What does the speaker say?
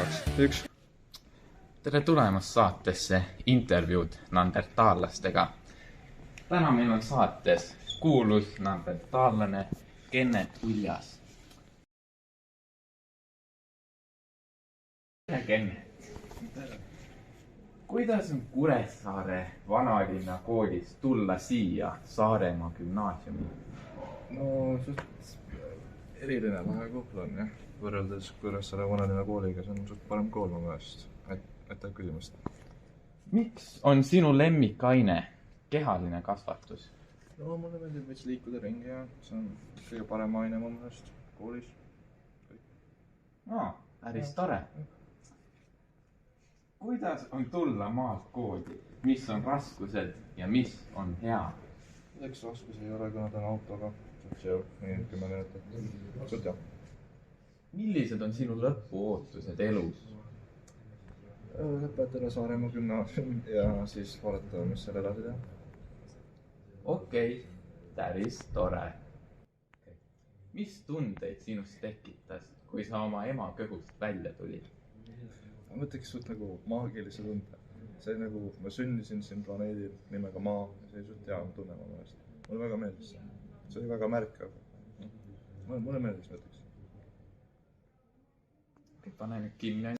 2, 1. Tere tulemast saatesse Intervjuud neandertaallastega. Täna meil on saates kuulus neandertaallane Kennet Uljas. Tere, Kennet! Kuidas on Kuressaare vanalinna koolist tulla siia Saaremaa gümnaasiumi? No suht eriline vahekool on jah. Võrreldes Kuressaare vanalinna kooliga, see on suht parem kool mu meelest. Aitäh küsimast. Miks on sinu lemmikaine kehaline kasvatus? No mulle meeldib veits liikuda ringi ja see on kõige parem aine mu meelest koolis. Päris tore. Kuidas on tulla maalt kooli? Mis on raskused ja mis on hea? Eks raskusi ei ole, kui nad on autoga. Suht nii 10 minutit. Suht jah. Millised on sinu lõpuootused elus? Lõpetada Saaremaa gümnaasium ja siis vaadata, mis seal edasi teha. Okei, päris tore. Mis tundeid sinust tekitas, kui sa oma ema kõhust välja tulid? Ma mõtleks suht nagu maagilise tunde. See nagu, ma sündisin siin planeedil nimega Maa ja see suht hea tunne mu meelest. Mulle väga meeldis see. See oli väga märkav. Mulle meeldis mõtleks. Pane nüüd kinni.